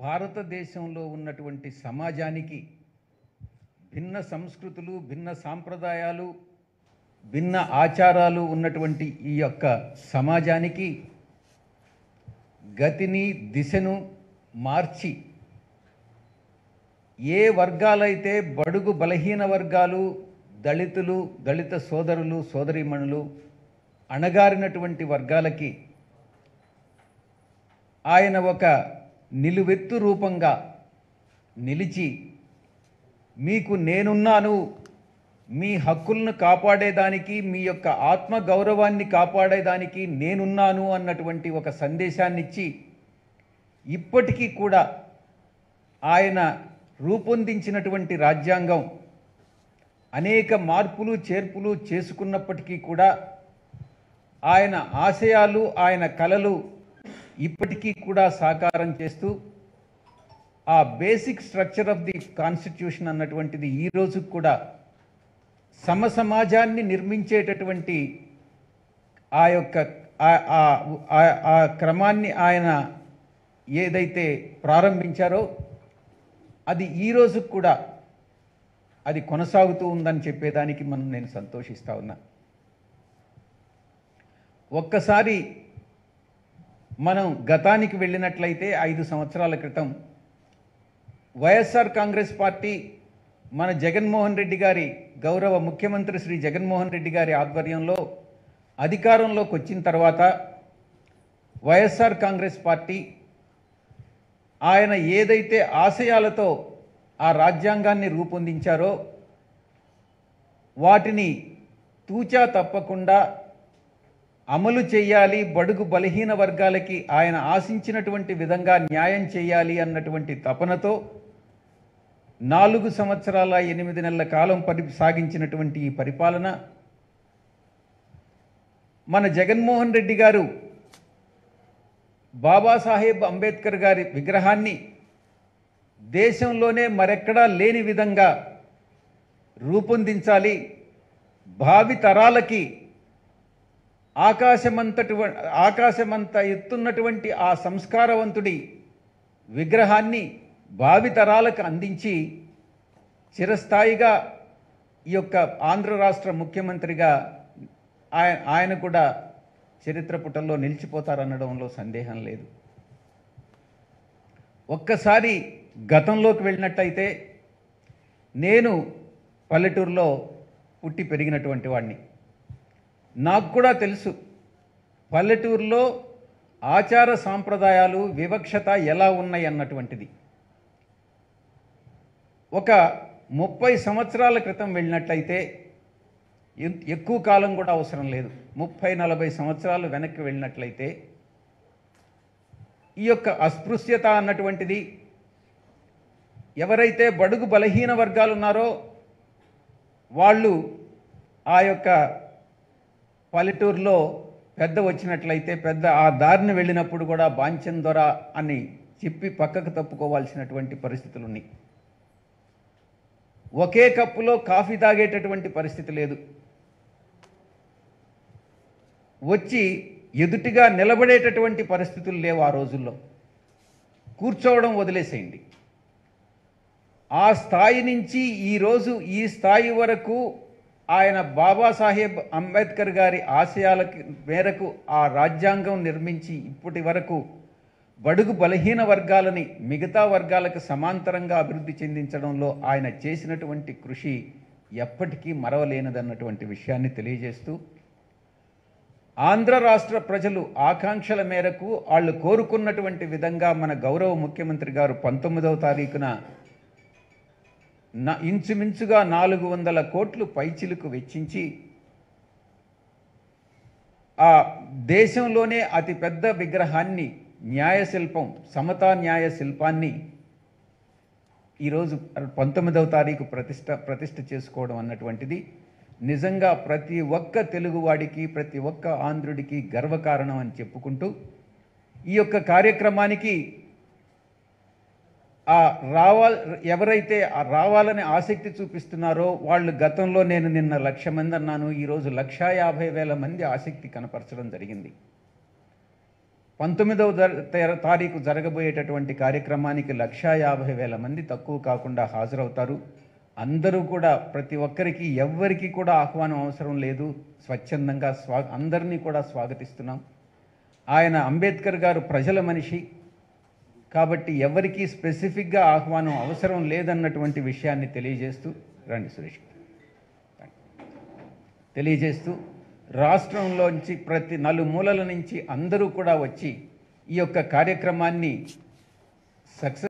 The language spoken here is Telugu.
భారతదేశంలో ఉన్నటువంటి సమాజానికి భిన్న సంస్కృతులు, భిన్న సాంప్రదాయాలు, భిన్న ఆచారాలు ఉన్నటువంటి ఈ యొక్క సమాజానికి గతిని, దిశను మార్చి ఏ వర్గాలైతే బడుగు బలహీన వర్గాలు, దళితులు, దళిత సోదరులు, సోదరీమణులు, అణగారినటువంటి వర్గాలకి ఆయన ఒక నిలువెత్తు రూపంగా నిలిచి మీకు నేనున్నాను, మీ హక్కులను కాపాడేదానికి, మీ యొక్క ఆత్మ గౌరవాన్ని కాపాడేదానికి నేనున్నాను అన్నటువంటి ఒక సందేశాన్ని ఇచ్చి ఇప్పటికీ కూడా ఆయన రూపొందించినటువంటి రాజ్యాంగం అనేక మార్పులు చేర్పులు చేసుకున్నప్పటికీ కూడా ఆయన ఆశయాలు, ఆయన కలలు ఇప్పటికీ కూడా సాకారం చేస్తూ ఆ basic structure of the constitution అన్నటువంటిది ఈ రోజు కూడా సమసమాజాన్ని నిర్మించేటటువంటి ఆ యొక్క ఆ క్రమాన్ని ఆయన ఏదైతే ప్రారంభించారో అది ఈ రోజు కూడా అది కొనసాగుతూ ఉందని చెప్పేదానికి నేను సంతోషిస్తా ఉన్నా. ఒక్కసారి మనం గతానికి వెళ్ళినట్లయితే 5 సంవత్సరాల క్రితం వైఎస్ఆర్ కాంగ్రెస్ పార్టీ మన జగన్మోహన్ రెడ్డి గారి, గౌరవ ముఖ్యమంత్రి శ్రీ జగన్మోహన్ రెడ్డి గారి ఆధ్వర్యంలో అధికారంలోకి వచ్చిన తర్వాత వైఎస్ఆర్ కాంగ్రెస్ పార్టీ ఆయన ఏదైతే ఆశయాలతో ఆ రాజ్యాంగాన్ని రూపొందించారో వాటిని తూచా తప్పకుండా అమలు చేయాలి, బడుగు బలహీన వర్గాలకి ఆయన ఆశించినటువంటి విధంగా న్యాయం చేయాలి అన్నటువంటి తపనతో 4 సంవత్సరాల 8 నెలల కాలం సాగించినటువంటి ఈ పరిపాలన మన జగన్మోహన్ రెడ్డి గారు బాబాసాహెబ్ అంబేద్కర్ గారి విగ్రహాన్ని దేశంలోనే మరెక్కడా లేని విధంగా రూపొందించాలి, భావి తరాలకి ఆకాశమంత ఎత్తున్నటువంటి ఆ సంస్కారవంతుడి విగ్రహాన్ని భావి తరాలకు అందించి చిరస్థాయిగా ఈ యొక్క ఆంధ్ర రాష్ట్ర ముఖ్యమంత్రిగా ఆయన కూడా చరిత్ర పుటల్లో నిలిచిపోతారనడంలో సందేహం లేదు. ఒక్కసారి గతంలోకి వెళ్ళినట్టయితే నేను పల్లెటూరులో పుట్టి పెరిగినటువంటి వాడిని. నాకు కూడా తెలుసు పల్లెటూరులో ఆచార సాంప్రదాయాలు, వివక్షత ఎలా ఉన్నాయి అన్నటువంటిది. ఒక 30 సంవత్సరాల క్రితం వెళ్ళినట్లయితే, ఎక్కువ కాలం కూడా అవసరం లేదు, 30-40 సంవత్సరాలు వెనక్కి వెళ్ళినట్లయితే ఈ యొక్క అస్పృశ్యత అన్నటువంటిది, ఎవరైతే బడుగు బలహీన వర్గాలు ఉన్నారో వాళ్ళు ఆ యొక్క పల్లెటూరులో పెద్ద వచ్చినట్లయితే పెద్ద ఆ దారిని వెళ్ళినప్పుడు కూడా బాంచన్ దొర అని చెప్పి పక్కకు తప్పుకోవాల్సినటువంటి పరిస్థితులు ఉన్నాయి. ఒకే కప్పులో కాఫీ తాగేటటువంటి పరిస్థితి లేదు. వచ్చి ఎదుటిగా నిలబడేటటువంటి పరిస్థితులు లేవు ఆ రోజుల్లో. కూర్చోవడం వదిలేసేయండి. ఆ స్థాయి నుంచి ఈరోజు ఈ స్థాయి వరకు ఆయన బాబాసాహెబ్ అంబేద్కర్ గారి ఆశయాల మేరకు ఆ రాజ్యాంగం నిర్మించి ఇప్పటి వరకు బడుగు బలహీన వర్గాలని మిగతా వర్గాలకు సమాంతరంగా అభివృద్ధి చెందించడంలో ఆయన చేసినటువంటి కృషి ఎప్పటికీ మరవలేనిదన్నటువంటి విషయాన్ని తెలియజేస్తూ, ఆంధ్ర రాష్ట్ర ప్రజలు ఆకాంక్షల మేరకు వాళ్ళు కోరుకున్నటువంటి విధంగా మన గౌరవ ముఖ్యమంత్రి గారు 19వ తారీఖున ఇంచుమించుగా 400 కోట్లు పైచిలుకు వెచ్చించి ఆ దేశంలోనే అతిపెద్ద విగ్రహాన్ని, న్యాయశిల్పం, సమతా న్యాయ శిల్పాన్ని ఈరోజు 19వ తారీఖు ప్రతిష్ఠ చేసుకోవడం అన్నటువంటిది నిజంగా ప్రతి ఒక్క తెలుగువాడికి, ప్రతి ఒక్క ఆంధ్రుడికి గర్వకారణం అని చెప్పుకుంటూ, ఈ యొక్క కార్యక్రమానికి ఎవరైతే రావాలని ఆసక్తి చూపిస్తున్నారో వాళ్ళు, గతంలో నేను నిన్న 1,00,000 మంది అన్నాను, ఈరోజు 1,50,000 మంది ఆసక్తి కనపరచడం జరిగింది. 19వ తారీఖు జరగబోయేటటువంటి కార్యక్రమానికి 1,50,000 మంది తక్కువ కాకుండా హాజరవుతారు. అందరూ కూడా ప్రతి ఒక్కరికి ఎవ్వరికి కూడా ఆహ్వానం అవసరం లేదు. స్వచ్ఛందంగా అందరినీ కూడా స్వాగతిస్తున్నాం. ఆయన అంబేద్కర్ గారు ప్రజల మనిషి కాబట్టి ఎవరికి స్పెసిఫిక్గా ఆహ్వానం అవసరం లేదన్నటువంటి విషయాన్ని తెలియజేస్తూ రండి సురేష్ తెలియజేస్తూ రాష్ట్రంలోంచి ప్రతి నలుమూలల నుంచి అందరూ కూడా వచ్చి ఈ యొక్క కార్యక్రమాన్ని సక్సెస్